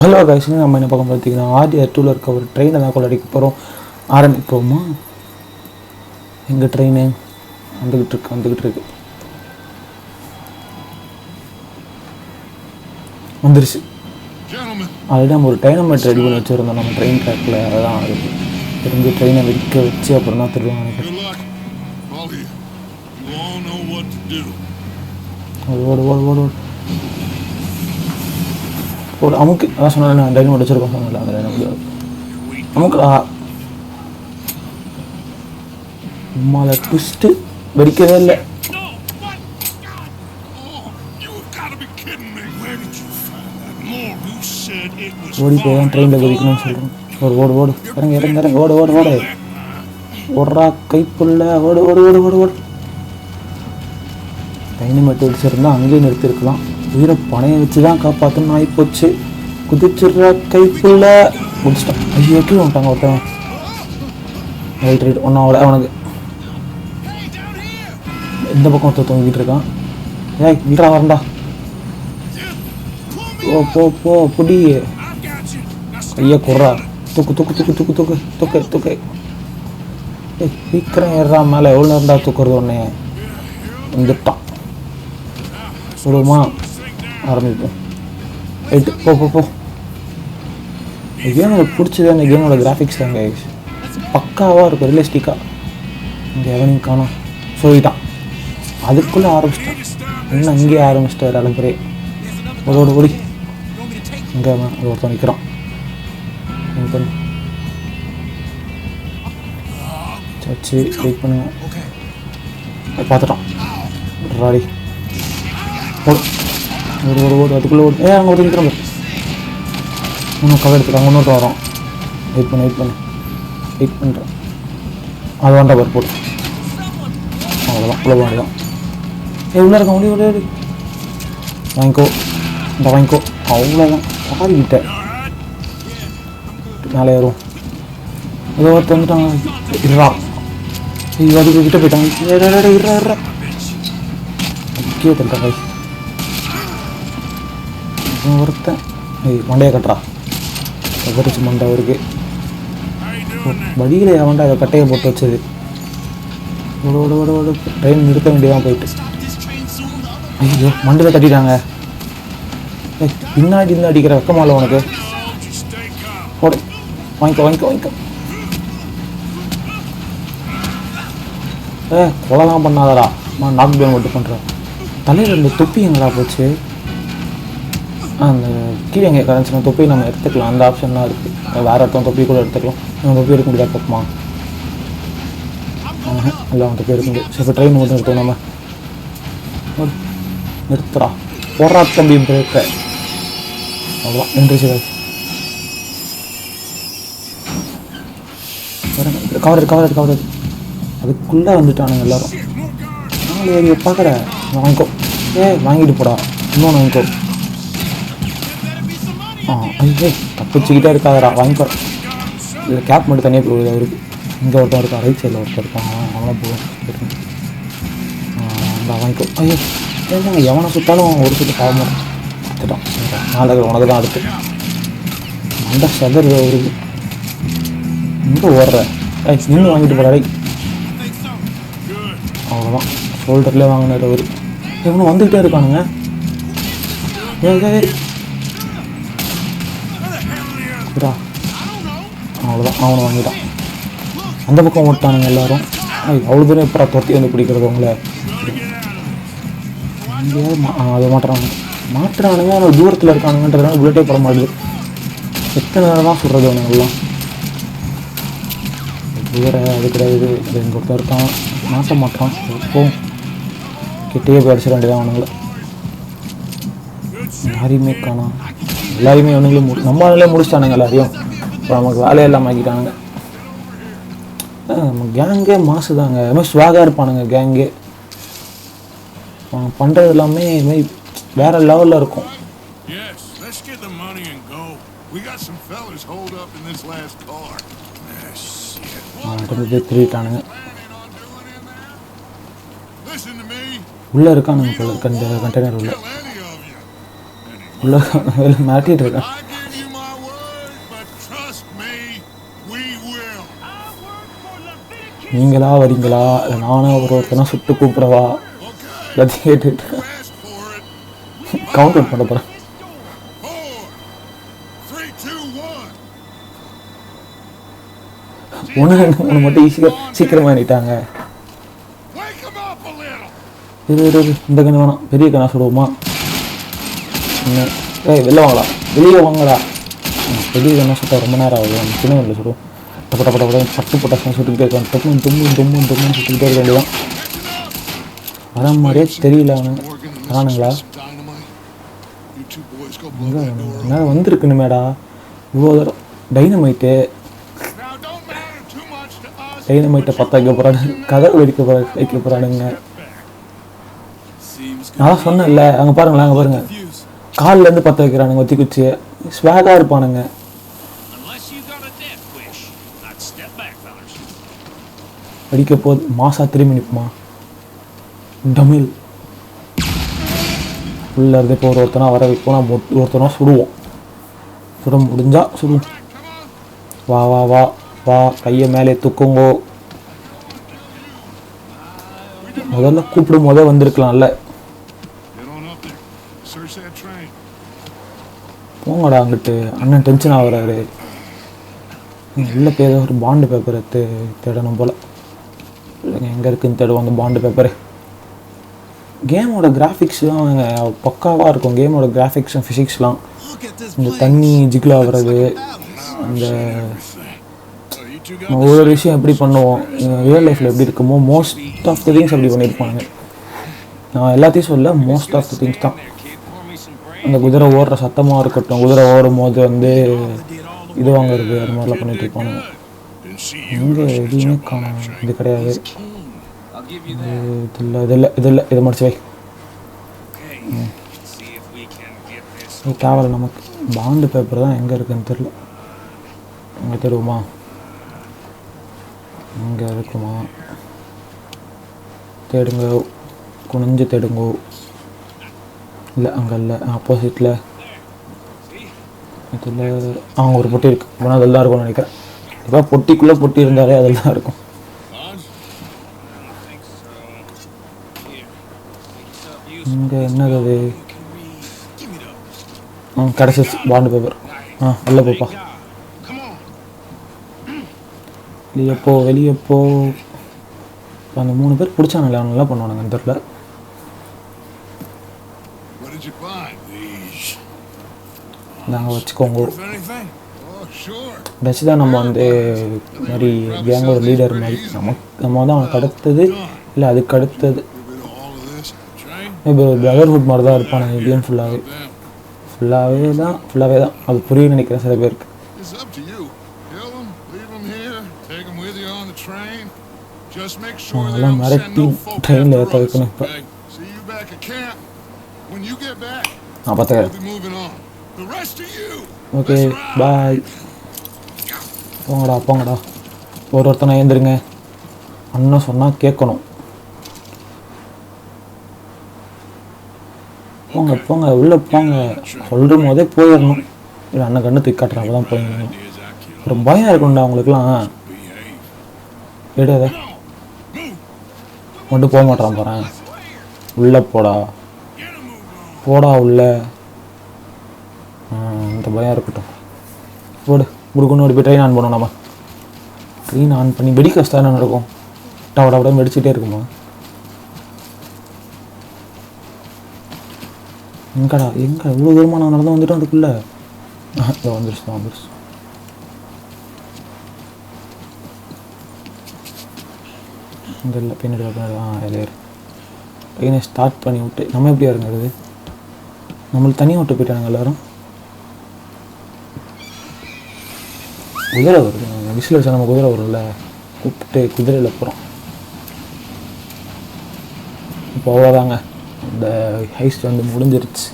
Hello guys, நம்ம என்ன பக்கம் பார்த்தீங்கன்னா RDR2 இருக்க ஒரு ட்ரெயினை தான் கொள்ளடிக்க போகிறோம். ஆரம்பிப்போமா? எங்கள் ட்ரெயின் வந்துக்கிட்டு இருக்கு வந்துருச்சு. ஆல்ரெடி நம்ம ஒரு டைனமைட் ரெடி பண்ணி வச்சுருந்தோம் நம்ம ட்ரெயின் ட்ராக்கில். அதுதான் அது தெரிஞ்சு ட்ரெயினை வெடிக்க வச்சு அப்புறம் தான் திரும்ப நினைக்கிறேன். ஓடு ஓடு ஓடு ஒரு அமுக்கு அதான் சொன்னேன், டைனமைட் வச்சுருக்கோம் சொன்னல, அந்த டைனமைட் அமுக்கு அம்மாவை ட்விஸ்ட்டு வெடிக்கவே இல்லை. ஓடி போய் தான் ட்ரெயினில் வெடிக்கணும்னு சொல்கிறோம். ஒரு ஓடு ஓடு இறங்க இறங்க இறங்க ஓடு ஓடு ஓடு ஓடுறா கைப்புள்ள ஓடு ஓடு ஓடு ஓடு ஓடு. டைனமைட் வெடிச்சிருந்தா அங்கேயே நிறுத்திருக்கலாம். உயிரை பணையை வச்சு தான் காப்பாற்றணும்னு ஆகிப்போச்சு. குதிச்சிடுறா கைப்புள்ள முடிச்சிட்டான். ஐயோ கீழே வந்துட்டாங்க ஒருத்தவன். ரைட் ரைட் ஒன்றாவோட அவனுக்கு இந்த பக்கம் ஒருத்தர் தூங்கிட்டு இருக்கான். ஏய் வீடா வரண்டா. ஓ போ போ புடி ஐயா குர்றா. தூக்கு தூக்கு தூக்கு தூக்கு தூக்கு தூக்கு தூக்கு. ஏய் சீக்கிரம் ஏறா மேலே. எவ்வளோ நேரம்டா தூக்குறது ஒன்னே வந்துட்டான். சொல்லுமா ஆரம்பிப்போம். ரைட்டு போ போ போ. கேம் எனக்கு பிடிச்சது அந்த கேமோட கிராஃபிக்ஸ் தாங்க பக்காவாக இருக்கும், ரியலிஸ்டிக்காக. இங்கே எவனையும் காணோம் சொல்லிட்டான். அதுக்குள்ளே ஆரம்பிச்சிட்டான். இன்னும் அங்கேயே ஆரம்பிச்சிட்டார் அலம்பரே. ஓடோட ஓடி இங்கே ஒருத்தன் நிற்கிறான். பண்ணு சச்சு வெயிட் பண்ணுங்க. பார்த்துட்டான் ராடி. ஓடு ஓடு ஓடு அதுக்குள்ளே ஓடு. அங்கே ஒரு நிற்கிறோம். இன்னும் கவர் எடுத்துக்காங்க. இன்னொருத்த வரோம். வெயிட் பண்ணு வெயிட் பண்ணுறேன். அது வேண்டாம் பார் போட்டு. அவ்வளோதான் உள்ள வேண்டியதான். உள்ளே இருக்க முடியும் விட வாங்கிக்கோ இந்த வாங்கிக்கோ. அவ்வளோதான் பாடிக்கிட்ட மேலே ஏறும். ஏதோ ஒருத்த வந்துட்டாங்க. இருறா ஐயோ அதுக்கு கிட்ட போயிட்டாங்க. இருறா முக்கிய தள்ளுற ஒருத்தன். மண்டையை கட்டுறா கவரிச்சு மண்டை அவருக்கு. வழியில் அவன்டா அதை கட்டையை போட்டு வச்சது. ஓட ஓட ஓட ஓட ட்ரெயின் நிறுத்த வேண்டியதான் போயிட்டு. ஐயோ மண்டையில் கட்டிட்டாங்க. பின்னாடி இருந்து அடிக்கிற வெக்கமால உனக்கு. ஓடு வாங்கிக்கோ வாங்கிக்கோ வாங்கிக்கோ. கொலைலாம் பண்ணாதடா. நாக் டவுன் மட்டும் பண்ணுறேன். தலையில் இருந்த தொப்பி எங்கடா போச்சு? அந்த கீழே எங்கே கரன்சினா தொப்பி நம்ம எடுத்துக்கலாம். அந்த ஆப்ஷன்லாம் இருக்குது. வேறு ஒருத்தவங்க தொப்பி கூட எடுத்துக்கலாம். நம்ம தொப்பி எடுக்க முடியாது பக்கமா. இல்லை அவன் தொப்பி எடுக்க முடியாது. சரி இப்போ ட்ரெயின் மட்டும் எடுத்தோம் நம்ம. நிறுத்துறா போடுறா தம்பி பிரேக்க. அவ்வளோதான் நின்றுச்சு. கவர் அதுக்குள்ளே வந்துட்டானுங்க எல்லோரும். நாலு ஏரியை பார்க்குற வாங்கிக்கோ. வாங்கிட்டு போடா. இன்னொன்று வாங்கிக்கோ. ஐயோ தப்பிச்சுக்கிட்டே இருக்காதரா. வாங்கிக்கோ. இதில் கேப் மட்டும் தனியாக போகுது அவருக்கு. இங்கே ஒருத்தன் இருக்கா, ரைட் சைடில் ஒருத்தர் இருக்கான். அவனை போகும் வாங்கிக்கோ. ஐயோ ஏங்க எவனை சுட்டாலும் ஒரு சுட்டு பாவமாக எடுத்துட்டான். நாளைக்கு உனக்கு தான் அடுத்து அந்த சதர் அவருக்கு. இங்கே ஓடுற இன்னும் வாங்கிட்டு போகிற. அவ்வளோதான் ஷோல்டர்லேயே வாங்கினார் அவர். இவனும் வந்துக்கிட்டே இருக்கானுங்க. அவ்வளோதான் அவனை வாங்கிட்டான். அந்த பக்கம் ஓட்டானுங்க எல்லாரும். அவ்வளோ தூரம் எப்போ தொட்டி வந்து பிடிக்கிறது உங்களை. அதை மாட்டுறானுங்க அவனை தூரத்தில் இருக்கானுங்கன்றதுனால புல்லட்டே போட மாட்டுது. எத்தனை நேரம் தான் சொல்கிறது அவனுங்கெல்லாம். வேறு அது கிடையாது. எங்கள் ஒருத்தர் இருக்கான் மாட்ட மாட்டான். எப்போவும் கிட்டேயே போய் அடிச்சிட வேண்டியதான் அவனுங்களை. யாரையுமே காணோம். எல்லாரையுமே அவனுங்களே நம்மளாலே முடிச்சிட்டானுங்க எல்லாரையும். இப்போ நமக்கு வேலையெல்லாம் ஆக்கிட்டானுங்க. நம்ம கேங்கே மாசு தாங்க. அதுமாதிரி ஸ்வாகாக இருப்பானுங்க கேங்கே. பண்ணுறது எல்லாமே இதுமாதிரி வேறு லெவலில் இருக்கும். திருட்டானுங்க உள்ளே இருக்கானுங்க போல. இந்த கண்டெய்னர் உள்ள மாட்டிகிட்டு இருக்கான். நீங்களா வரீங்களா இல்லை நானும் ஒருத்தனா சுட்டு கூப்பிடவா எல்லாத்தையும் கேட்டுட்டு கவுண்ட் அவுட் பண்ண போகிறேன். ஒன்று மட்டும் சீக்கிரமாக ஆகிட்டாங்க. இந்த கண்ணு வேணாம், பெரிய கண்ணா சுடுவோமா? வெளில வாங்கலாம், வெளியே வாங்கடா. பெரிய கண்ணா சுட்டா ரொம்ப நேரம் ஆகுது. சின்ன கண்ணில் சுடுவோம். பட்டு பட்டாசம் சுட்டுக்கிட்டே இருக்கான். தொம்முன்னு சுட்டுக்கிட்டே இருக்க வேண்டியதான். வர மாதிரியே தெரியல அவனு வரானுங்களா? என்ன வந்துருக்குன்னு மேடா இவ்வளோ தூரம். டைனமைட்டை பற்ற வைக்க போகிறானு, கதை வைக்க போகிறானுங்க. நான் சொன்னேன்ல, அங்கே பாருங்களேன், அங்கே பாருங்கள், காலிலேருந்து பற்ற வைக்கிறானுங்க ஒத்தி குச்சி. ஸ்வாகாக இருப்பானுங்க. அடிக்க போது மாசா திரும்பி நிற்குமா? டமில் உள்ள இருந்து இப்போ ஒருத்தனா வர வைப்போம். நான் ஒருத்தனா சுடுவோம். சுட முடிஞ்சா சுடுவோம். வா வா வா வா, கையை மேலே தூக்குங்கோ. முதல்ல கூப்பிடும் போதே வந்திருக்கலாம்ல. போங்கடா அங்கிட்டு, அண்ணன் டென்ஷன் ஆகுறாரு. உள்ள போய் ஏதோ ஒரு பாண்டு பேப்பரை தேடணும் போல். இல்லைங்க, எங்கே இருக்குதுன்னு தேடுவாங்க பாண்டு பேப்பரு. கேமோட கிராஃபிக்ஸ்லாம் பக்காவாக இருக்கும். கேமோட கிராஃபிக்ஸும் ஃபிசிக்ஸ்லாம், இந்த தண்ணி ஜிகில் ஆகுறது, அந்த ஒவ்வொரு விஷயம் எப்படி பண்ணுவோம் ரியல் லைஃப்பில் எப்படி இருக்குமோ மோஸ்ட் ஆஃப் த திங்ஸ் அப்படி பண்ணியிருப்பாங்க. நான் எல்லாத்தையும் சொல்ல, மோஸ்ட் ஆஃப் த திங்ஸ் தான். அந்த குதிரை ஓடுற சத்தமாக இருக்கட்டும், குதிரை ஓடும் போது இது வாங்குறது, அது மாதிரிலாம் பண்ணிட்டு இருப்பானுங்க. எங்கே எதுவுமே காணும். இது கிடையாது, இதை முடிச்சு வை. தேவையில்ல நமக்கு. பாண்டு பேப்பர் தான் எங்கே இருக்குன்னு தெரில. அங்கே தருவோமா? அங்கே இருக்குமா? தேடுங்க, குனிஞ்சு தேடுங்கோ. இல்லை அங்கே இல்லை, ஆப்போசிட்டில் இதில் ஒரு பொட்டி இருக்குது. ஆனால் அதில் தான் இருக்கும்னு நினைக்கிறேன். இப்போ பொட்டிக்குள்ளே பொட்டி இருந்தாலே அதில் தான் இருக்கும். இங்கே என்னது அது? கிடச்சிச்சு பாண்டு பேப்பர். வெளில போப்பா, வெளியே போ. அந்த 3 பேர் பிடிச்சானுங்களே, அவங்க நல்லா பண்ணுவானுங்க இந்த இடத்துல. நாங்கள் வச்சுக்கோங்க. வச்சு தான் நம்ம மாதிரி கேங்கோட லீடர் மாதிரி நம்ம அவனுக்கு அடுத்தது இல்லை அதுக்கு அடுத்தது இப்போ பிரதர்ஹுட் மாதிரி தான் இருப்பானுங்க. கேம் ஃபுல்லாகவே தான் அது புரியும்னு நினைக்கிறேன் சில பேருக்கு. அதெல்லாம் மிரட்டி ட்ரெயினில் ஏற்ற வைக்கணும். இப்போ நான் பார்த்துக்கிறேன். Okay bye. போங்கடா. ஒருத்தனை ஏந்திருங்க. அண்ணன் சொன்னால் கேட்கணும். போங்க உள்ளே போங்க. சொல்லும் போதே போயிடணும். இல்லை அண்ணன் கண்ணு தூக்கி காட்டுறேன், அப்போ தான் போயிடணும். ஒரு பயம் இருக்கும்டா அவங்களுக்குலாம். எடுத மட்டும் போக மாட்டான் போகிறேன். உள்ளே போடா உள்ள. இந்த பயம் இருக்கட்டும். முடுக்குன்னு போய் ட்ரெயின் ஆன் பண்ணோம். நம்ம ட்ரெயின் ஆன் பண்ணி வெடிக்கஸ்ட் தான் நடக்கும். டவட வெடிச்சுட்டே இருக்குமா? எங்கடா இவ்வளோ தூரமாக நான் நடந்து வந்துட்டோம். அதுக்குள்ளே வந்துருச்சு. இந்த இல்லை பின்னாடி இலையாரு ட்ரெயினை ஸ்டார்ட் பண்ணி விட்டு நம்ம எப்படியா இருங்கிறது? நம்மளுக்கு தனியாக விட்டு போயிட்டானுங்க எல்லோரும். குதிரை வருது. விசில் வச்சா நம்ம குதிரை வரும்ல, கூப்பிட்டு குதிரையில் போகிறோம். இப்போ அவ்வளோதாங்க, இந்த ஹைஸ்ட் முடிஞ்சிருச்சு.